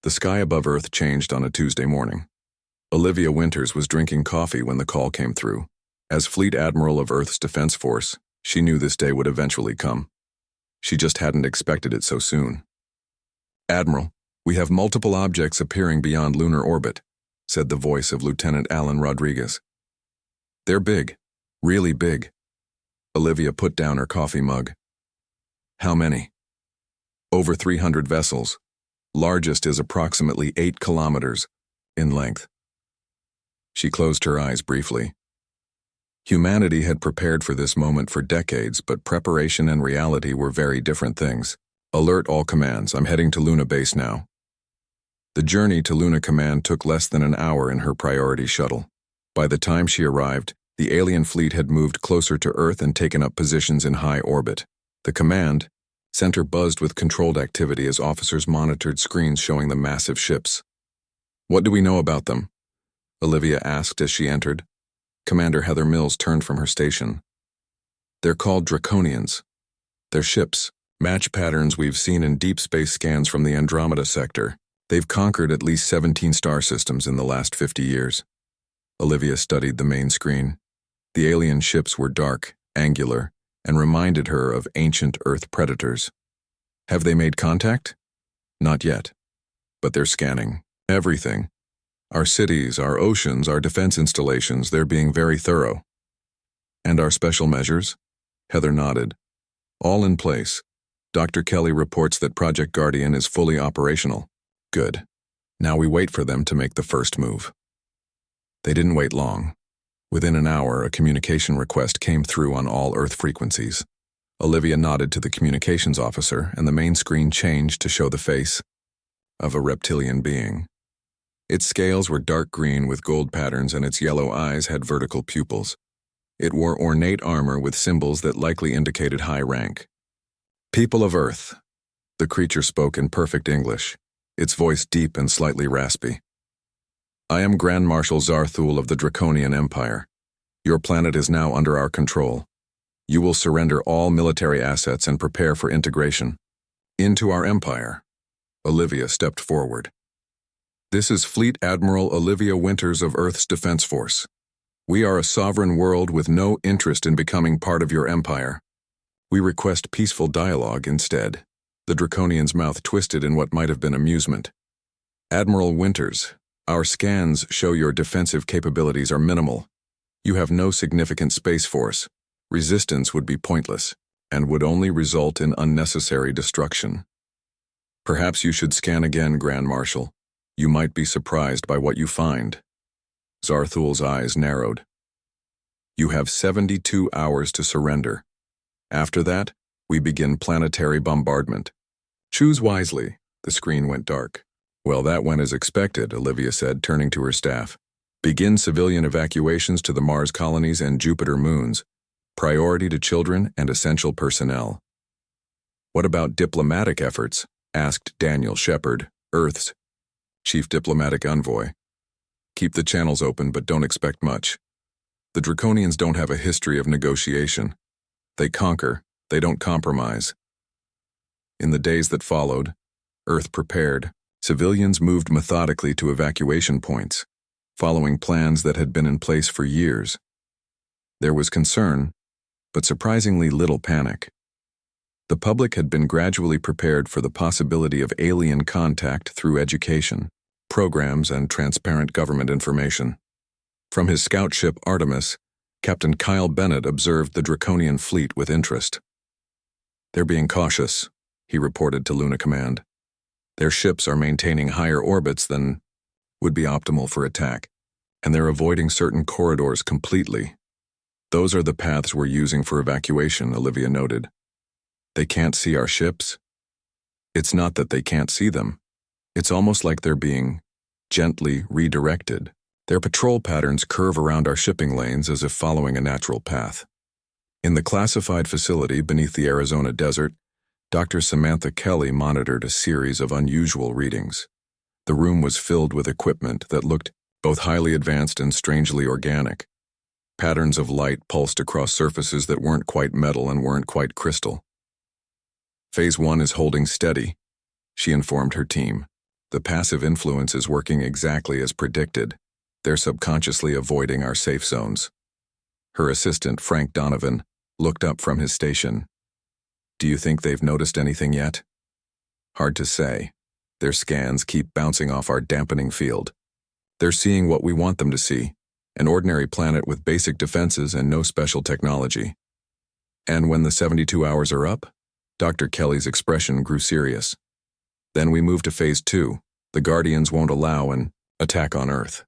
The sky above Earth changed on a Tuesday morning. Olivia Winters was drinking coffee when the call came through. As Fleet Admiral of Earth's Defense Force, she knew this day would eventually come. She just hadn't expected it so soon. "Admiral, we have multiple objects appearing beyond lunar orbit," said the voice of Lieutenant Alan Rodriguez. "They're big, really big." Olivia put down her coffee mug. "How many?" "Over 300 vessels. Largest is approximately 8 kilometers in length." She closed her eyes briefly. Humanity had prepared for this moment for decades, but preparation and reality were very different things. "Alert all commands, I'm heading to Luna Base now." The journey to Luna Command took less than an hour in her priority shuttle. By the time she arrived, the alien fleet had moved closer to Earth and taken up positions in high orbit. The command center buzzed with controlled activity as officers monitored screens showing the massive ships. "What do we know about them?" Olivia asked as she entered. Commander Heather Mills turned from her station. "They're called Draconians. Their ships match patterns we've seen in deep space scans from the Andromeda sector. They've conquered at least 17 star systems in the last 50 years. Olivia studied the main screen. The alien ships were dark, angular, and reminded her of ancient Earth predators. "Have they made contact?" "Not yet. But they're scanning everything. Our cities, our oceans, our defense installations, they're being very thorough." "And our special measures?" Heather nodded. "All in place. Dr. Kelly reports that Project Guardian is fully operational." "Good. Now we wait for them to make the first move." They didn't wait long. Within an hour, a communication request came through on all Earth frequencies. Olivia nodded to the communications officer, and the main screen changed to show the face of a reptilian being. Its scales were dark green with gold patterns, and its yellow eyes had vertical pupils. It wore ornate armor with symbols that likely indicated high rank. "People of Earth," the creature spoke in perfect English, its voice deep and slightly raspy. "I am Grand Marshal Zarthul of the Draconian Empire. Your planet is now under our control. You will surrender all military assets and prepare for integration into our empire." Olivia stepped forward. "This is Fleet Admiral Olivia Winters of Earth's Defense Force. We are a sovereign world with no interest in becoming part of your empire. We request peaceful dialogue instead." The Draconian's mouth twisted in what might have been amusement. "Admiral Winters, our scans show your defensive capabilities are minimal. You have no significant space force. Resistance would be pointless and would only result in unnecessary destruction. Perhaps you should scan again, Grand Marshal. You might be surprised by what you find." Zarthul's eyes narrowed. "You have 72 hours to surrender. After that, we begin planetary bombardment. Choose wisely." The screen went dark. "Well, that went as expected," Olivia said, turning to her staff. "Begin civilian evacuations to the Mars colonies and Jupiter moons. Priority to children and essential personnel." "What about diplomatic efforts?" asked Daniel Shepard, Earth's chief diplomatic envoy. "Keep the channels open, but don't expect much. The Draconians don't have a history of negotiation. They conquer, they don't compromise." In the days that followed, Earth prepared. Civilians moved methodically to evacuation points, following plans that had been in place for years. There was concern, but surprisingly little panic. The public had been gradually prepared for the possibility of alien contact through education, programs, and transparent government information. From his scout ship Artemis, Captain Kyle Bennett observed the Draconian fleet with interest. "They're being cautious," he reported to Luna Command. "Their ships are maintaining higher orbits than would be optimal for attack, and they're avoiding certain corridors completely. Those are the paths we're using for evacuation," Olivia noted. "They can't see our ships?" "It's not that they can't see them. It's almost like they're being gently redirected. Their patrol patterns curve around our shipping lanes as if following a natural path." In the classified facility beneath the Arizona desert, Dr. Samantha Kelly monitored a series of unusual readings. The room was filled with equipment that looked both highly advanced and strangely organic. Patterns of light pulsed across surfaces that weren't quite metal and weren't quite crystal. "Phase 1 is holding steady," she informed her team. The passive influence is working exactly as predicted. They're subconsciously avoiding our safe zones. Her assistant, Frank Donovan, looked up from his station. Do you think they've noticed anything yet? Hard to say. Their scans keep bouncing off our dampening field. They're seeing what we want them to see, an ordinary planet with basic defenses and no special technology. And when the 72 hours are up, Dr. Kelly's expression grew serious. Then we move to Phase 2. The Guardians won't allow an attack on Earth.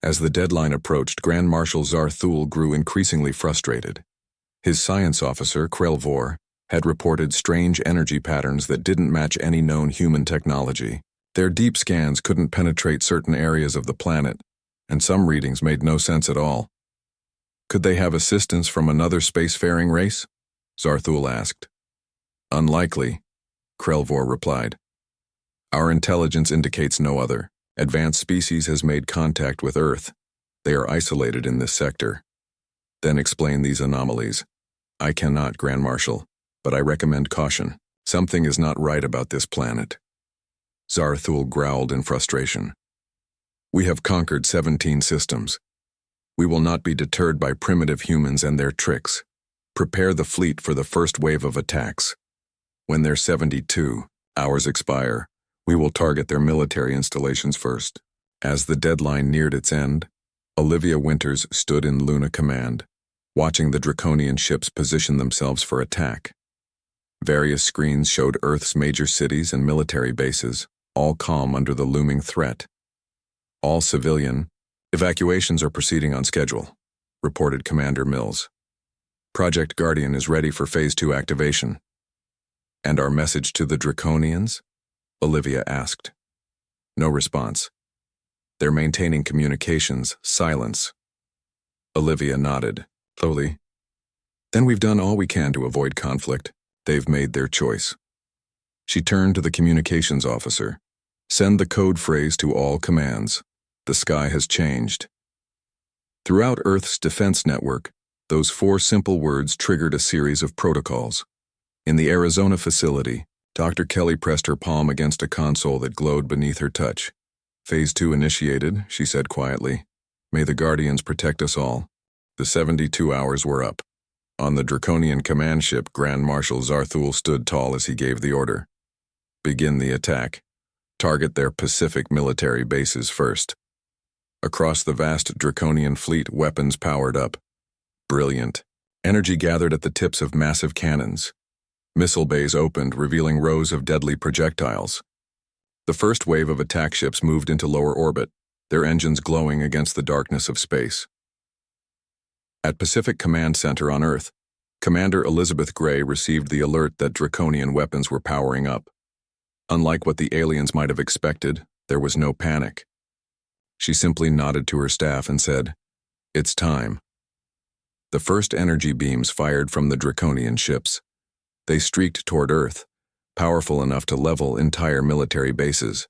As the deadline approached, Grand Marshal Zarthul grew increasingly frustrated. His science officer, Krelvor, had reported strange energy patterns that didn't match any known human technology. Their deep scans couldn't penetrate certain areas of the planet, and some readings made no sense at all. Could they have assistance from another spacefaring race? Zarthul asked. Unlikely, Krelvor replied. Our intelligence indicates no other. Advanced species has made contact with Earth. They are isolated in this sector. Then explain these anomalies. I cannot, Grand Marshal, but I recommend caution. Something is not right about this planet. Zarthul growled in frustration. We have conquered 17 systems. We will not be deterred by primitive humans and their tricks. Prepare the fleet for the first wave of attacks. When their 72 hours expire, we will target their military installations first. As the deadline neared its end, Olivia Winters stood in Luna Command, watching the Draconian ships position themselves for attack. Various screens showed Earth's major cities and military bases, all calm under the looming threat. All civilian evacuations are proceeding on schedule, reported Commander Mills. Project Guardian is ready for Phase 2 activation. And our message to the Draconians? Olivia asked. No response. They're maintaining communications, silence. Olivia nodded, slowly. Then we've done all we can to avoid conflict. They've made their choice. She turned to the communications officer. Send the code phrase to all commands. The sky has changed. Throughout Earth's defense network, those 4 simple words triggered a series of protocols. In the Arizona facility, Dr. Kelly pressed her palm against a console that glowed beneath her touch. Phase 2 initiated, she said quietly. May the Guardians protect us all. The 72 hours were up. On the Draconian command ship, Grand Marshal Zarthul stood tall as he gave the order. Begin the attack. Target their Pacific military bases first. Across the vast Draconian fleet, weapons powered up. Brilliant. Energy gathered at the tips of massive cannons. Missile bays opened, revealing rows of deadly projectiles. The first wave of attack ships moved into lower orbit, their engines glowing against the darkness of space. At Pacific Command Center on Earth, Commander Elizabeth Gray received the alert that Draconian weapons were powering up. Unlike what the aliens might have expected, there was no panic. She simply nodded to her staff and said, "It's time." The first energy beams fired from the Draconian ships. They streaked toward Earth, powerful enough to level entire military bases.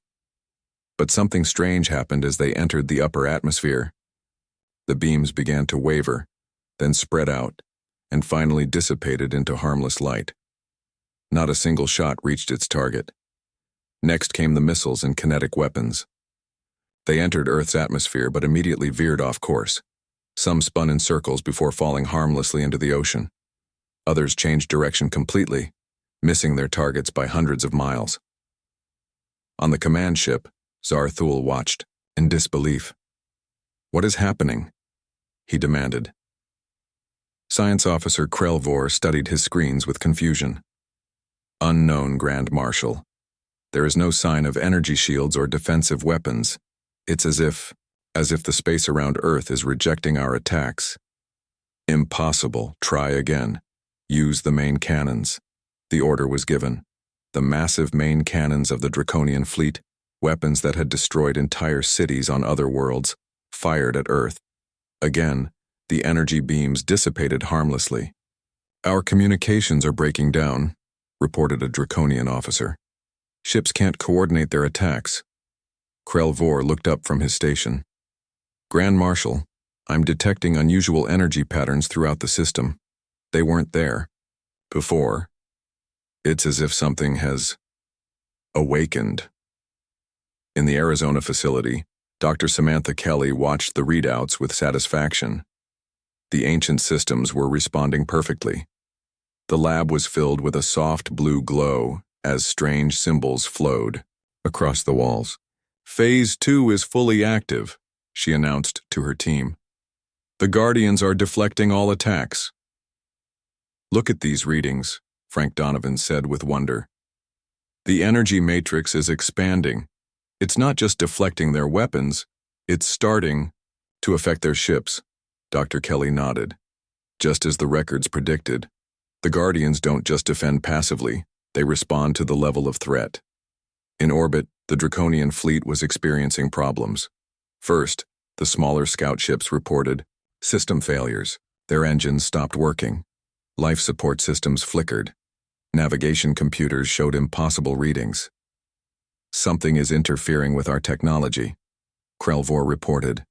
But something strange happened as they entered the upper atmosphere. The beams began to waver, then spread out, and finally dissipated into harmless light. Not a single shot reached its target. Next came the missiles and kinetic weapons. They entered Earth's atmosphere but immediately veered off course. Some spun in circles before falling harmlessly into the ocean. Others changed direction completely, missing their targets by hundreds of miles. On the command ship, Zarthul watched, in disbelief. "What is happening?" he demanded. Science Officer Krelvor studied his screens with confusion. Unknown, Grand Marshal. There is no sign of energy shields or defensive weapons. It's as if the space around Earth is rejecting our attacks. Impossible. Try again. Use the main cannons. The order was given. The massive main cannons of the Draconian fleet, weapons that had destroyed entire cities on other worlds, fired at Earth. Again, the energy beams dissipated harmlessly. Our communications are breaking down, reported a Draconian officer. Ships can't coordinate their attacks. Krelvor looked up from his station. Grand Marshal, I'm detecting unusual energy patterns throughout the system. They weren't there before. It's as if something has awakened. In the Arizona facility, Dr. Samantha Kelly watched the readouts with satisfaction. The ancient systems were responding perfectly. The lab was filled with a soft blue glow as strange symbols flowed across the walls. Phase 2 is fully active, she announced to her team. The Guardians are deflecting all attacks. Look at these readings, Frank Donovan said with wonder. The energy matrix is expanding. It's not just deflecting their weapons, it's starting to affect their ships. Dr. Kelly nodded. Just as the records predicted, the Guardians don't just defend passively, they respond to the level of threat. In orbit, the Draconian fleet was experiencing problems. First, the smaller scout ships reported system failures. Their engines stopped working. Life support systems flickered. Navigation computers showed impossible readings. Something is interfering with our technology, Krelvor reported.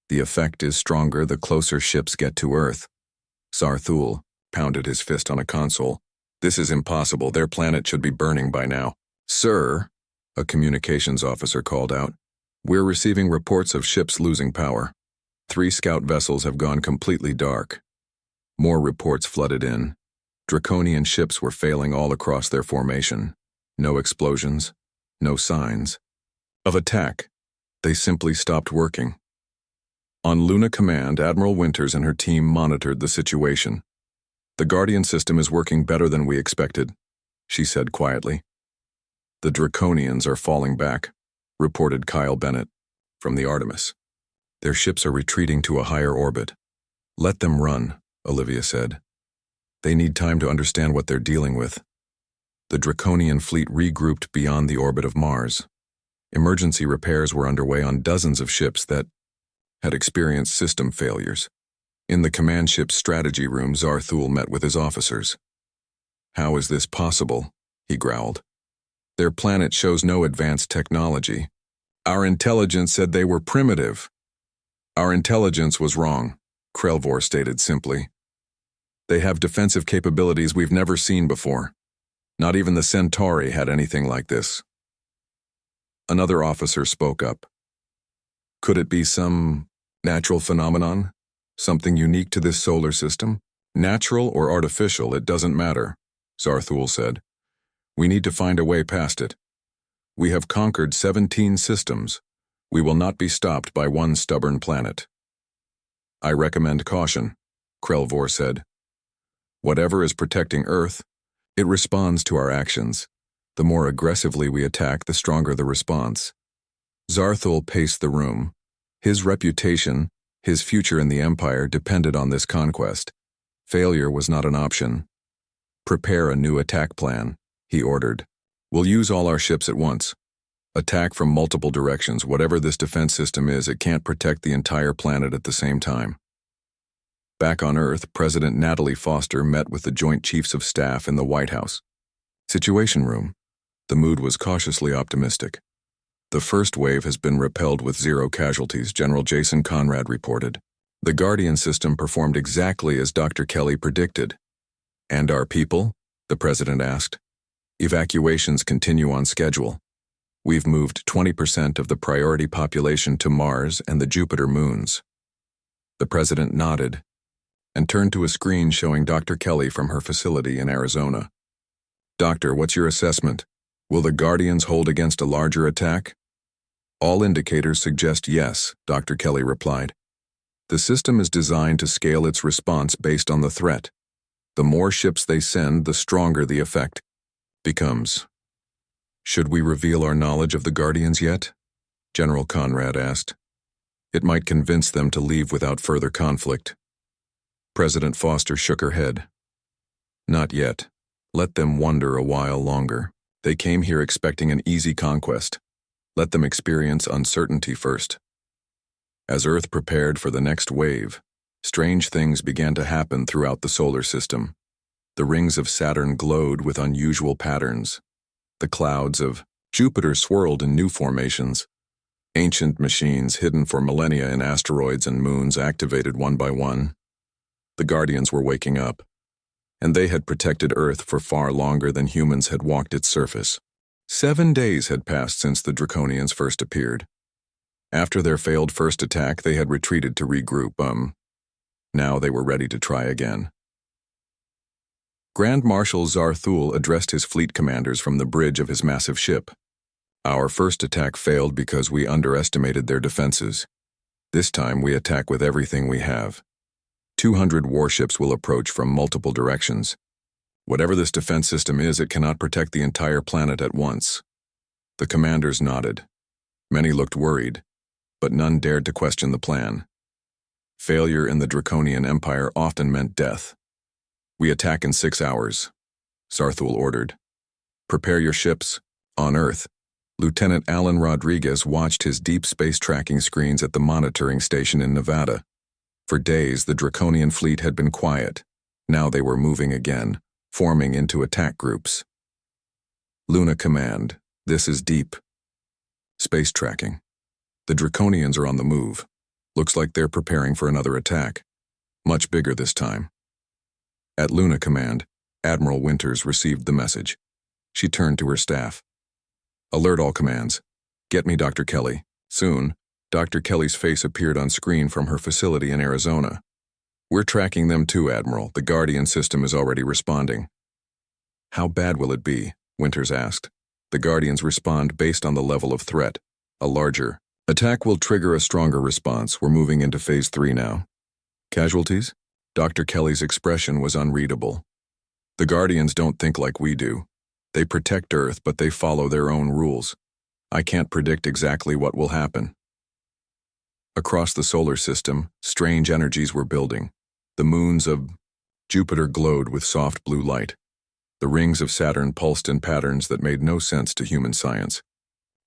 The effect is stronger the closer ships get to Earth. Zarthul pounded his fist on a console. This is impossible. Their planet should be burning by now. Sir, a communications officer called out, we're receiving reports of ships losing power. 3 scout vessels have gone completely dark. More reports flooded in. Draconian ships were failing all across their formation. No explosions, no signs of attack. They simply stopped working. On Luna Command, Admiral Winters and her team monitored the situation. The Guardian system is working better than we expected, she said quietly. The Draconians are falling back, reported Kyle Bennett from the Artemis. Their ships are retreating to a higher orbit. Let them run, Olivia said. They need time to understand what they're dealing with. The Draconian fleet regrouped beyond the orbit of Mars. Emergency repairs were underway on dozens of ships that had experienced system failures. In the command ship's strategy room, Zarthul met with his officers. How is this possible? He growled. Their planet shows no advanced technology. Our intelligence said they were primitive. Our intelligence was wrong, Krelvor stated simply. They have defensive capabilities we've never seen before. Not even the Centauri had anything like this. Another officer spoke up. Could it be some natural phenomenon? Something unique to this solar system? Natural or artificial, it doesn't matter, Zarthul said. We need to find a way past it. We have conquered 17 systems. We will not be stopped by one stubborn planet. I recommend caution, Krelvor said. Whatever is protecting Earth, it responds to our actions. The more aggressively we attack, the stronger the response. Zarthul paced the room. His reputation, his future in the Empire depended on this conquest. Failure was not an option. Prepare a new attack plan, he ordered. We'll use all our ships at once. Attack from multiple directions. Whatever this defense system is, it can't protect the entire planet at the same time. Back on Earth, President Natalie Foster met with the Joint Chiefs of Staff in the White House. Situation room. The mood was cautiously optimistic. The first wave has been repelled with 0 casualties, General Jason Conrad reported. The Guardian system performed exactly as Dr. Kelly predicted. And our people? The President asked. Evacuations continue on schedule. We've moved 20% of the priority population to Mars and the Jupiter moons. The President nodded and turned to a screen showing Dr. Kelly from her facility in Arizona. Doctor, what's your assessment? Will the Guardians hold against a larger attack? All indicators suggest yes, Dr. Kelly replied. The system is designed to scale its response based on the threat. The more ships they send, the stronger the effect becomes. Should we reveal our knowledge of the Guardians yet? General Conrad asked. It might convince them to leave without further conflict. President Foster shook her head. Not yet. Let them wonder a while longer. They came here expecting an easy conquest. Let them experience uncertainty first. As Earth prepared for the next wave, strange things began to happen throughout the solar system. The rings of Saturn glowed with unusual patterns. The clouds of Jupiter swirled in new formations. Ancient machines hidden for millennia in asteroids and moons activated one by one. The Guardians were waking up, and they had protected Earth for far longer than humans had walked its surface. 7 days had passed since the Draconians first appeared. After their failed first attack, they had retreated to regroup. Now they were ready to try again. Grand Marshal Zarthul addressed his fleet commanders from the bridge of his massive ship. Our first attack failed because we underestimated their defenses. This time we attack with everything we have. 200 warships will approach from multiple directions. Whatever this defense system is, it cannot protect the entire planet at once. The commanders nodded. Many looked worried, but none dared to question the plan. Failure in the Draconian Empire often meant death. We attack in 6 hours, Zarthul ordered. Prepare your ships. On Earth, Lieutenant Alan Rodriguez watched his deep space tracking screens at the monitoring station in Nevada. For days, the Draconian fleet had been quiet. Now they were moving again, forming into attack groups. Luna Command, this is deep. Space tracking. The Draconians are on the move. Looks like they're preparing for another attack. Much bigger this time. At Luna Command, Admiral Winters received the message. She turned to her staff. Alert all commands. Get me Dr. Kelly. Soon, Dr. Kelly's face appeared on screen from her facility in Arizona. We're tracking them too, Admiral. The Guardian system is already responding. How bad will it be? Winters asked. The Guardians respond based on the level of threat. A larger attack will trigger a stronger response. We're moving into Phase 3 now. Casualties? Dr. Kelly's expression was unreadable. The Guardians don't think like we do. They protect Earth, but they follow their own rules. I can't predict exactly what will happen. Across the solar system, strange energies were building. The moons of Jupiter glowed with soft blue light. The rings of Saturn pulsed in patterns that made no sense to human science.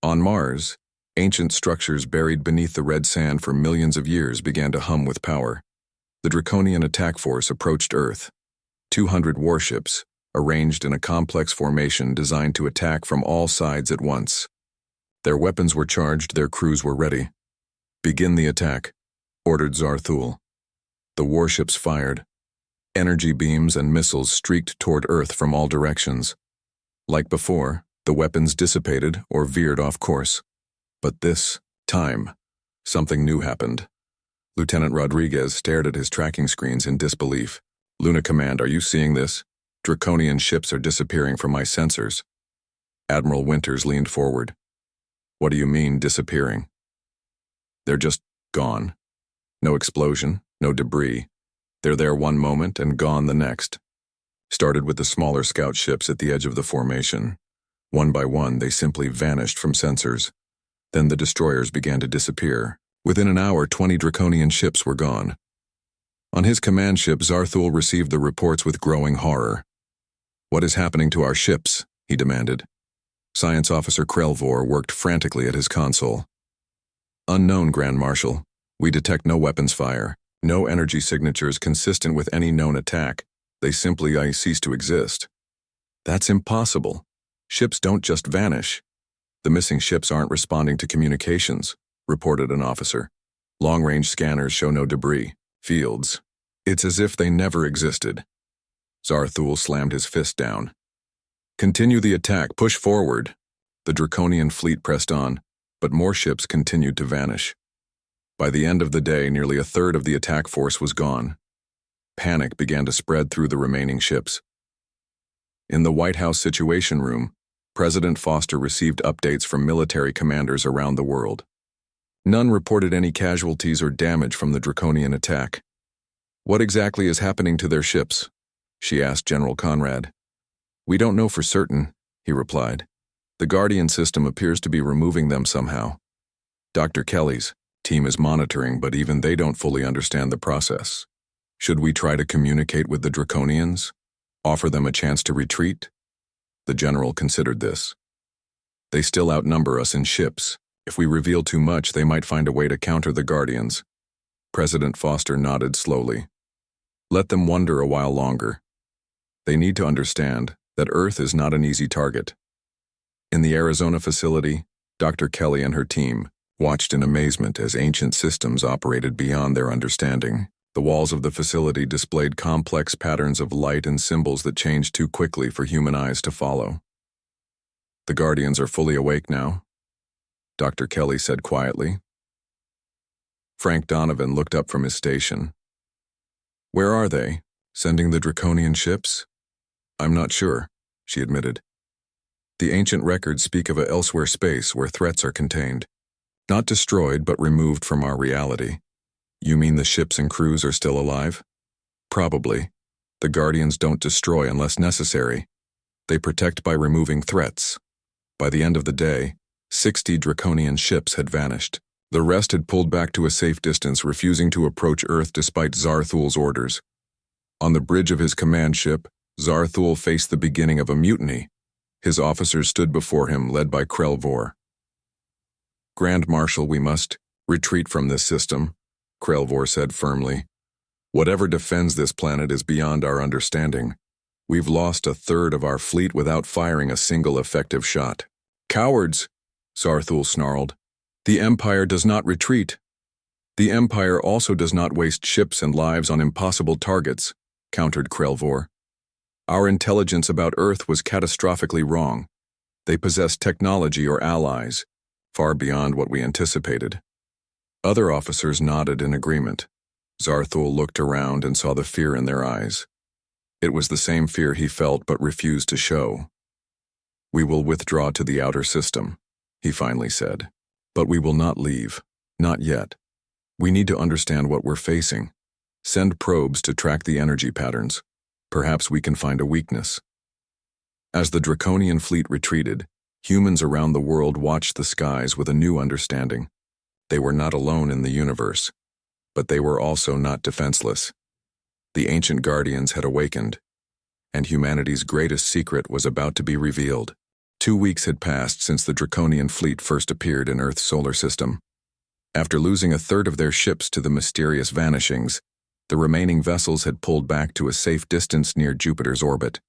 On Mars, ancient structures buried beneath the red sand for millions of years began to hum with power. The Draconian attack force approached Earth. 200 warships, arranged in a complex formation designed to attack from all sides at once. Their weapons were charged, their crews were ready. Begin the attack, ordered Zarthul. The warships fired. Energy beams and missiles streaked toward Earth from all directions. Like before, the weapons dissipated or veered off course. But this time, something new happened. Lieutenant Rodriguez stared at his tracking screens in disbelief. Luna Command, are you seeing this? Draconian ships are disappearing from my sensors. Admiral Winters leaned forward. What do you mean, disappearing? They're just gone. No explosion, no debris. They're there one moment and gone the next. Started with the smaller scout ships at the edge of the formation. One by one, they simply vanished from sensors. Then the destroyers began to disappear. Within an hour, 20 Draconian ships were gone. On his command ship, Zarthul received the reports with growing horror. What is happening to our ships? He demanded. Science Officer Krelvor worked frantically at his console. Unknown, Grand Marshal. We detect no weapons fire, no energy signatures consistent with any known attack. They simply cease to exist. That's impossible. Ships don't just vanish. The missing ships aren't responding to communications, reported an officer. Long-range scanners show no debris, fields. It's as if they never existed. Zarthul slammed his fist down. Continue the attack, push forward. The Draconian fleet pressed on, but more ships continued to vanish. By the end of the day, nearly a third of the attack force was gone. Panic began to spread through the remaining ships. In the White House Situation Room, President Foster received updates from military commanders around the world. None reported any casualties or damage from the Draconian attack. What exactly is happening to their ships? She asked General Conrad. We don't know for certain, he replied. The Guardian system appears to be removing them somehow. Dr. Kelly's team is monitoring, but even they don't fully understand the process. Should we try to communicate with the Draconians? Offer them a chance to retreat? The general considered this. They still outnumber us in ships. If we reveal too much, they might find a way to counter the Guardians. President Foster nodded slowly. Let them wonder a while longer. They need to understand that Earth is not an easy target. In the Arizona facility, Dr. Kelly and her team watched in amazement as ancient systems operated beyond their understanding. The walls of the facility displayed complex patterns of light and symbols that changed too quickly for human eyes to follow. The Guardians are fully awake now, Dr. Kelly said quietly. Frank Donovan looked up from his station. Where are they? Sending the Draconian ships? I'm not sure, she admitted. The ancient records speak of a elsewhere space where threats are contained. Not destroyed, but removed from our reality. You mean the ships and crews are still alive? Probably. The Guardians don't destroy unless necessary. They protect by removing threats. By the end of the day, 60 Draconian ships had vanished. The rest had pulled back to a safe distance, refusing to approach Earth despite Zarthul's orders. On the bridge of his command ship, Zarthul faced the beginning of a mutiny. His officers stood before him, led by Krelvor. Grand Marshal, we must retreat from this system, Krelvor said firmly. Whatever defends this planet is beyond our understanding. We've lost a third of our fleet without firing a single effective shot. Cowards, Zarthul snarled. The Empire does not retreat. The Empire also does not waste ships and lives on impossible targets, countered Krelvor. Our intelligence about Earth was catastrophically wrong. They possess technology or allies, far beyond what we anticipated. Other officers nodded in agreement. Zarthul looked around and saw the fear in their eyes. It was the same fear he felt but refused to show. We will withdraw to the outer system, he finally said. But we will not leave. Not yet. We need to understand what we're facing. Send probes to track the energy patterns. Perhaps we can find a weakness. As the Draconian fleet retreated, humans around the world watched the skies with a new understanding. They were not alone in the universe, but they were also not defenseless. The ancient Guardians had awakened, and humanity's greatest secret was about to be revealed. 2 weeks had passed since the Draconian fleet first appeared in Earth's solar system. After losing a third of their ships to the mysterious vanishings, the remaining vessels had pulled back to a safe distance near Jupiter's orbit.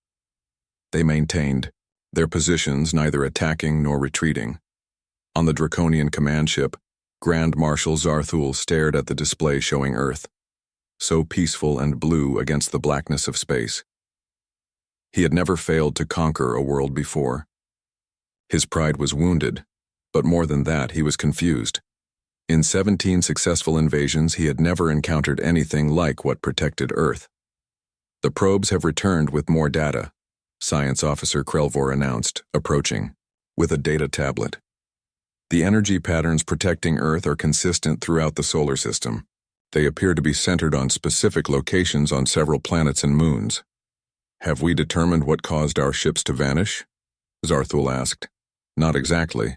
They maintained their positions, neither attacking nor retreating. On the Draconian command ship, Grand Marshal Zarthul stared at the display showing Earth, so peaceful and blue against the blackness of space. He had never failed to conquer a world before. His pride was wounded, but more than that, he was confused. In 17 successful invasions, he had never encountered anything like what protected Earth. The probes have returned with more data, Science Officer Krelvor announced, approaching, with a data tablet. The energy patterns protecting Earth are consistent throughout the solar system. They appear to be centered on specific locations on several planets and moons. Have we determined what caused our ships to vanish? Zarthul asked. Not exactly,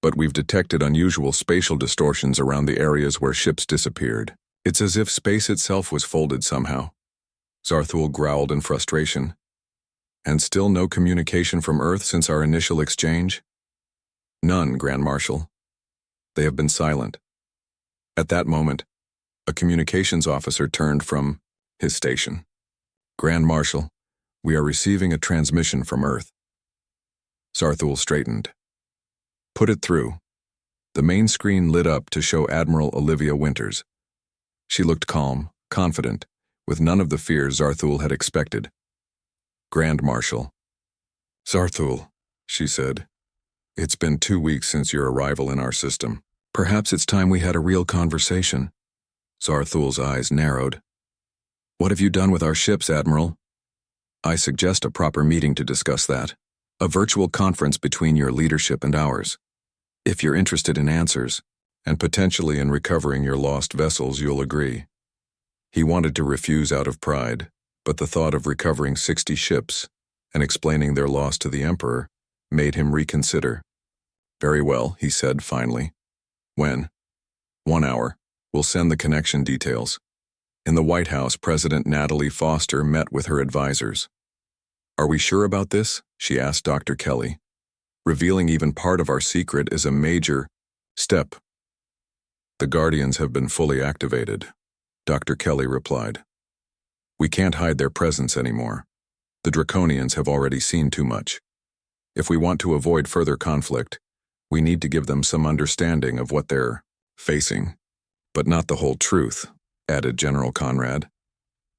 but we've detected unusual spatial distortions around the areas where ships disappeared. It's as if space itself was folded somehow. Zarthul growled in frustration. And still no communication from Earth since our initial exchange? None, Grand Marshal. They have been silent. At that moment, a communications officer turned from his station. Grand Marshal, we are receiving a transmission from Earth. Zarthul straightened. Put it through. The main screen lit up to show Admiral Olivia Winters. She looked calm, confident, with none of the fears Zarthul had expected. Grand Marshal. Zarthul, she said. It's been 2 weeks since your arrival in our system. Perhaps it's time we had a real conversation. Zarthul's eyes narrowed. What have you done with our ships, Admiral? I suggest a proper meeting to discuss that. A virtual conference between your leadership and ours. If you're interested in answers, and potentially in recovering your lost vessels, you'll agree. He wanted to refuse out of pride, but the thought of recovering 60 ships and explaining their loss to the Emperor made him reconsider. Very well, he said finally. When? 1 hour. We'll send the connection details. In the White House, President Natalie Foster met with her advisors. Are we sure about this? She asked Dr. Kelly. Revealing even part of our secret is a major step. The Guardians have been fully activated, Dr. Kelly replied. We can't hide their presence anymore. The Draconians have already seen too much. If we want to avoid further conflict, we need to give them some understanding of what they're facing. But not the whole truth, added General Conrad.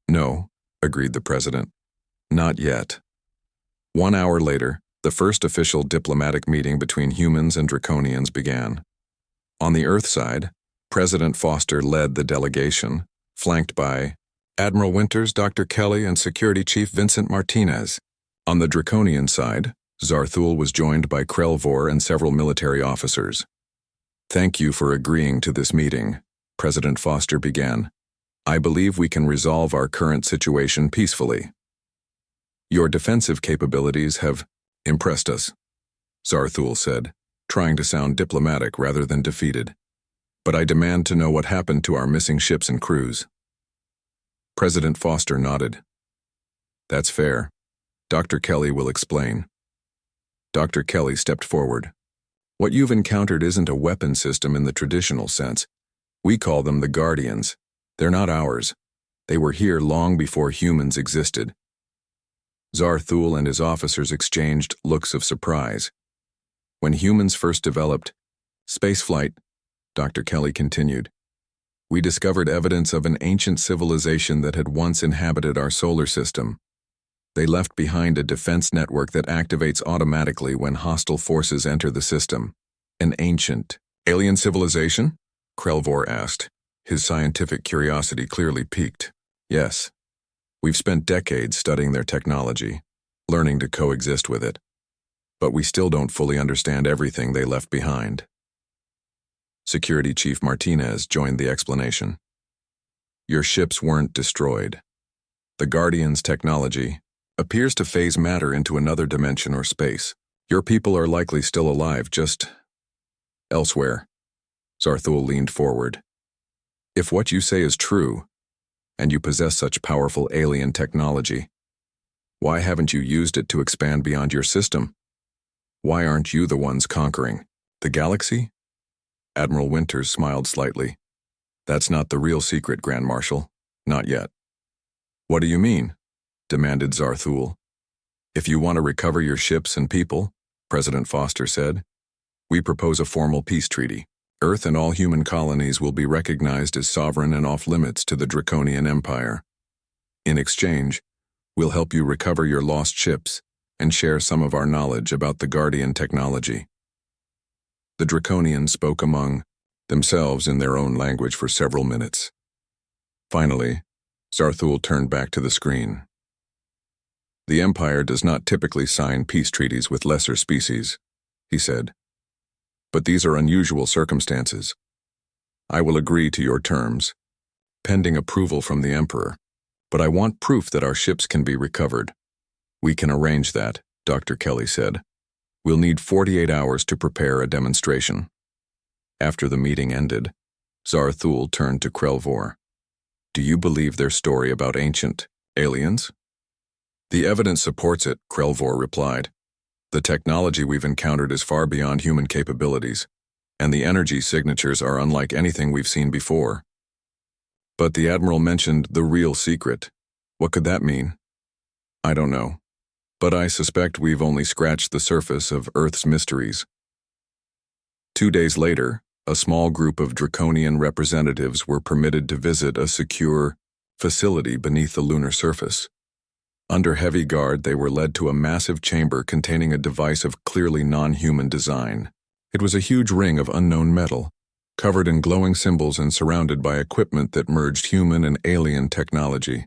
No, agreed the president. Not yet. 1 hour later, The first official diplomatic meeting between humans and Draconians began. On the Earth side, President Foster led the delegation, flanked by Admiral Winters, Dr. Kelly, and Security Chief Vincent Martinez. On the Draconian side, Zarthul was joined by Krelvor and several military officers. "Thank you for agreeing to this meeting," President Foster began. "I believe we can resolve our current situation peacefully. Your defensive capabilities have impressed us," Zarthul said, trying to sound diplomatic rather than defeated. "But I demand to know what happened to our missing ships and crews." President Foster nodded. "That's fair. Dr. Kelly will explain." Dr. Kelly stepped forward. "What you've encountered isn't a weapon system in the traditional sense. We call them the Guardians. They're not ours. They were here long before humans existed." Zarthul and his officers exchanged looks of surprise. "When humans first developed spaceflight," Dr. Kelly continued, "we discovered evidence of an ancient civilization that had once inhabited our solar system. They left behind a defense network that activates automatically when hostile forces enter the system." "An ancient alien civilization?" Krelvor asked, his scientific curiosity clearly piqued. "Yes. We've spent decades studying their technology, learning to coexist with it. But we still don't fully understand everything they left behind." Security Chief Martinez joined the explanation. "Your ships weren't destroyed. The Guardian's technology appears to phase matter into another dimension or space. Your people are likely still alive, just elsewhere." Zarthul leaned forward. "If what you say is true, and you possess such powerful alien technology, why haven't you used it to expand beyond your system? Why aren't you the ones conquering the galaxy?" Admiral Winters smiled slightly. "That's not the real secret, Grand Marshal. Not yet." "What do you mean?" demanded Zarthul. "If you want to recover your ships and people," President Foster said, "we propose a formal peace treaty. Earth and all human colonies will be recognized as sovereign and off-limits to the Draconian Empire. In exchange, we'll help you recover your lost ships and share some of our knowledge about the Guardian technology." The Draconians spoke among themselves in their own language for several minutes. Finally, Zarthul turned back to the screen. "The Empire does not typically sign peace treaties with lesser species," he said. "But these are unusual circumstances. I will agree to your terms, pending approval from the Emperor, but I want proof that our ships can be recovered." "We can arrange that," Dr. Kelly said. "We'll need 48 hours to prepare a demonstration." After the meeting ended, Zarthul turned to Krelvor. "Do you believe their story about ancient aliens?" "The evidence supports it," Krelvor replied. "The technology we've encountered is far beyond human capabilities, and the energy signatures are unlike anything we've seen before." "But the Admiral mentioned the real secret. What could that mean?" "I don't know, but I suspect we've only scratched the surface of Earth's mysteries." 2 days later, a small group of Draconian representatives were permitted to visit a secure facility beneath the lunar surface. Under heavy guard, they were led to a massive chamber containing a device of clearly non-human design. It was a huge ring of unknown metal, covered in glowing symbols and surrounded by equipment that merged human and alien technology.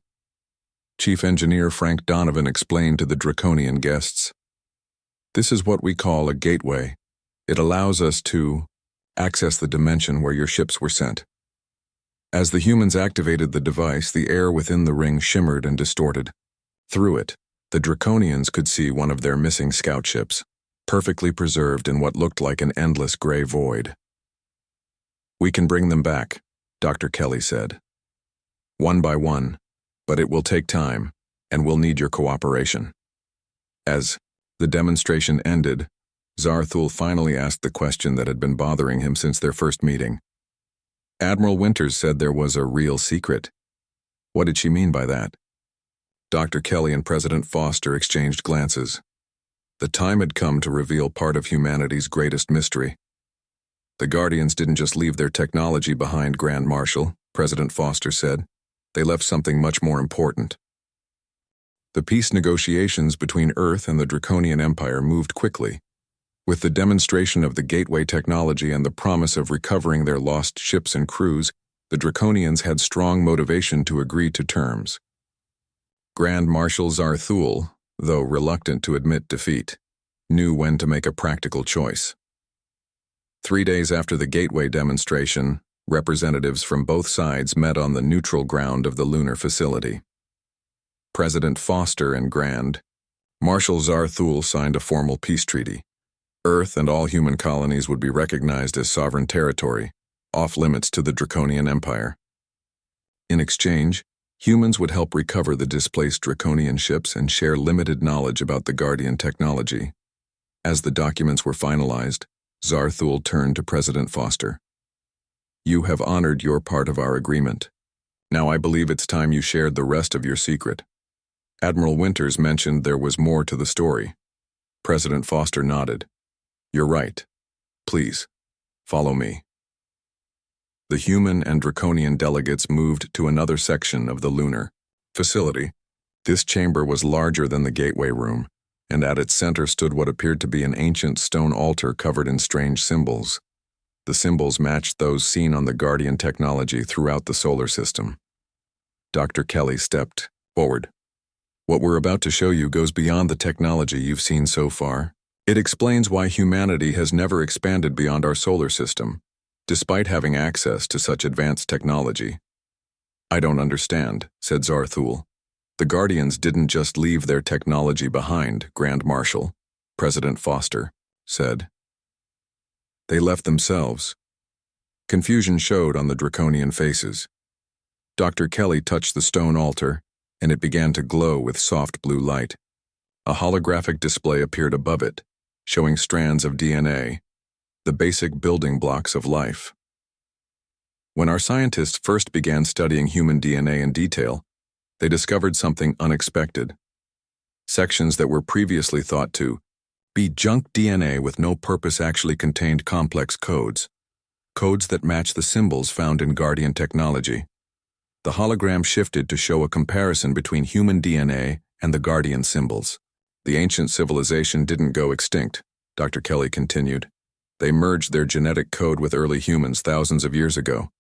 Chief Engineer Frank Donovan explained to the Draconian guests, "This is what we call a gateway. It allows us to access the dimension where your ships were sent." As the humans activated the device, the air within the ring shimmered and distorted. Through it, the Draconians could see one of their missing scout ships, perfectly preserved in what looked like an endless gray void. "We can bring them back," Dr. Kelly said. "One by one, but it will take time, and we'll need your cooperation." As the demonstration ended, Zarthul finally asked the question that had been bothering him since their first meeting. "Admiral Winters said there was a real secret. What did she mean by that?" Dr. Kelly and President Foster exchanged glances. The time had come to reveal part of humanity's greatest mystery. "The Guardians didn't just leave their technology behind, Grand Marshal," President Foster said. "They left something much more important." The peace negotiations between Earth and the Draconian Empire moved quickly. With the demonstration of the gateway technology and the promise of recovering their lost ships and crews, the Draconians had strong motivation to agree to terms. Grand Marshal Zarthul, though reluctant to admit defeat, knew when to make a practical choice. 3 days after the gateway demonstration, representatives from both sides met on the neutral ground of the lunar facility. President Foster and Grand Marshal Zarthul signed a formal peace treaty. Earth and all human colonies would be recognized as sovereign territory, off-limits to the Draconian Empire. In exchange, humans would help recover the displaced Draconian ships and share limited knowledge about the Guardian technology. As the documents were finalized, Zarthul turned to President Foster. "You have honored your part of our agreement. Now I believe it's time you shared the rest of your secret." Admiral Winters mentioned there was more to the story. President Foster nodded. "You're right. Please, follow me." The human and Draconian delegates moved to another section of the lunar facility. This chamber was larger than the gateway room, and at its center stood what appeared to be an ancient stone altar covered in strange symbols. The symbols matched those seen on the Guardian technology throughout the solar system. Dr. Kelly stepped forward. "What we're about to show you goes beyond the technology you've seen so far. It explains why humanity has never expanded beyond our solar system, despite having access to such advanced technology." "I don't understand," said Zarthul. "The Guardians didn't just leave their technology behind, Grand Marshal," President Foster said. "They left themselves." Confusion showed on the Draconian faces. Dr. Kelly touched the stone altar, and it began to glow with soft blue light. A holographic display appeared above it, showing strands of DNA, the basic building blocks of life. When our scientists first began studying human DNA in detail, they discovered something unexpected. Sections that were previously thought to be junk DNA with no purpose actually contained complex codes that match the symbols found in Guardian technology. The hologram shifted to show a comparison between human DNA and the Guardian symbols. "The ancient civilization didn't go extinct," Dr. Kelly continued. "They merged their genetic code with early humans thousands of years ago.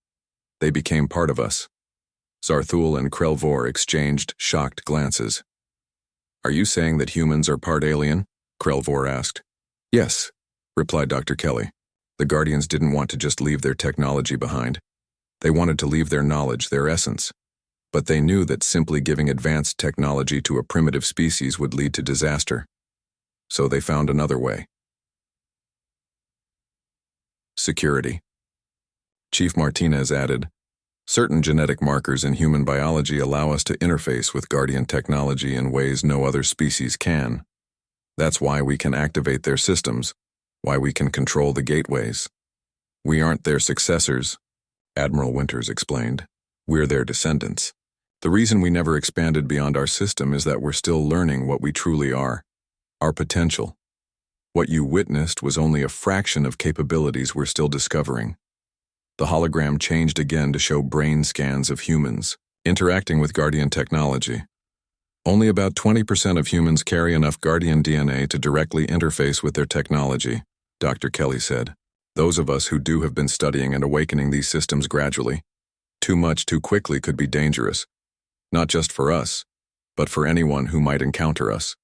They became part of us." Zarthul and Krelvor exchanged shocked glances. "Are you saying that humans are part alien?" Krelvor asked. "Yes," replied Dr. Kelly. "The Guardians didn't want to just leave their technology behind. They wanted to leave their knowledge, their essence. But they knew that simply giving advanced technology to a primitive species would lead to disaster. So they found another way." Security. Chief Martinez added, "Certain genetic markers in human biology allow us to interface with Guardian technology in ways no other species can. That's why we can activate their systems, why we can control the gateways. We aren't their successors," Admiral Winters explained. "We're their descendants. The reason we never expanded beyond our system is that we're still learning what we truly are, our potential. What you witnessed was only a fraction of capabilities we're still discovering." The hologram changed again to show brain scans of humans interacting with Guardian technology. "Only about 20% of humans carry enough Guardian DNA to directly interface with their technology," Dr. Kelly said. "Those of us who do have been studying and awakening these systems gradually. Too much too quickly could be dangerous, not just for us, but for anyone who might encounter us."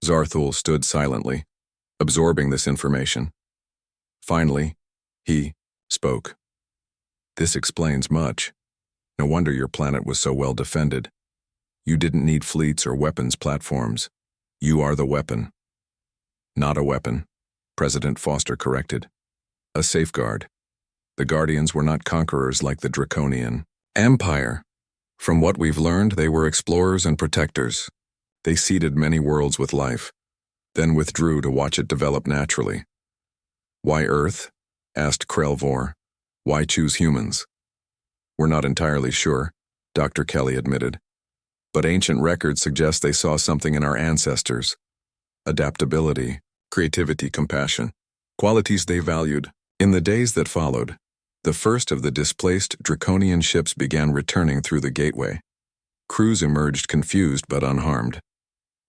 Zarthul stood silently, absorbing this information. Finally, he spoke. "This explains much. No wonder your planet was so well defended. You didn't need fleets or weapons platforms. You are the weapon." "Not a weapon," President Foster corrected. "A safeguard. The Guardians were not conquerors like the Draconian Empire. From what we've learned, they were explorers and protectors. They seeded many worlds with life, then withdrew to watch it develop naturally." "Why Earth?" asked Krelvor. "Why choose humans?" "We're not entirely sure," Dr. Kelly admitted. "But ancient records suggest they saw something in our ancestors. Adaptability, creativity, compassion. Qualities they valued. In the days that followed, the first of the displaced Draconian ships began returning through the gateway. Crews emerged confused but unharmed.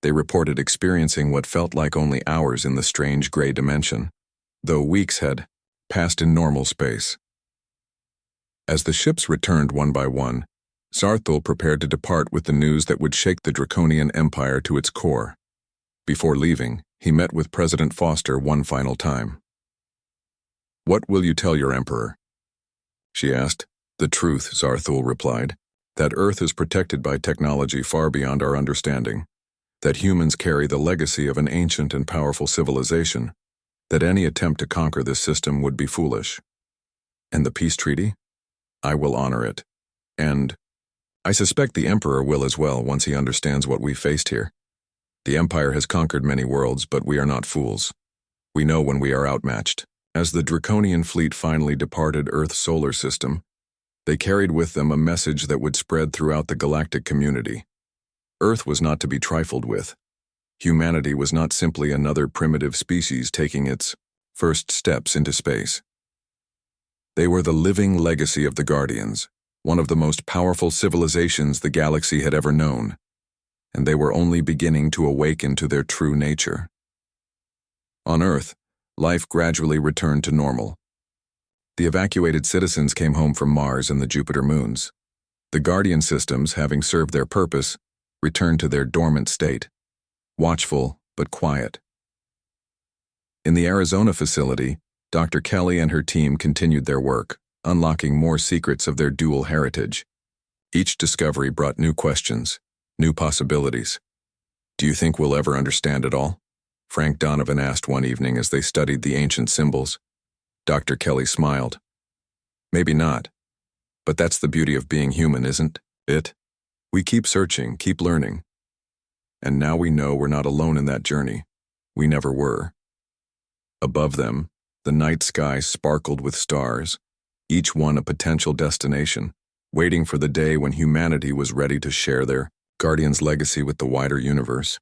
They reported experiencing what felt like only hours in the strange gray dimension, though weeks had passed in normal space. As the ships returned one by one, Zarthul prepared to depart with the news that would shake the Draconian Empire to its core. Before leaving, he met with President Foster one final time. "What will you tell your Emperor?" she asked. "The truth," Zarthul replied, "that Earth is protected by technology far beyond our understanding, that humans carry the legacy of an ancient and powerful civilization, that any attempt to conquer this system would be foolish. And the peace treaty? I will honor it. And I suspect the Emperor will as well once he understands what we faced here. The Empire has conquered many worlds, but we are not fools. We know when we are outmatched." As the Draconian fleet finally departed Earth's solar system, they carried with them a message that would spread throughout the galactic community. Earth was not to be trifled with. Humanity was not simply another primitive species taking its first steps into space. They were the living legacy of the Guardians, one of the most powerful civilizations the galaxy had ever known, and they were only beginning to awaken to their true nature. On Earth, life gradually returned to normal. The evacuated citizens came home from Mars and the Jupiter moons. The Guardian systems, having served their purpose, returned to their dormant state, watchful but quiet. In the Arizona facility, Dr. Kelly and her team continued their work, unlocking more secrets of their dual heritage. Each discovery brought new questions, new possibilities. "Do you think we'll ever understand it all?" Frank Donovan asked one evening as they studied the ancient symbols. Dr. Kelly smiled. "Maybe not. But that's the beauty of being human, isn't it? We keep searching, keep learning. And now we know we're not alone in that journey. We never were." Above them, the night sky sparkled with stars, each one a potential destination, waiting for the day when humanity was ready to share their Guardian's legacy with the wider universe.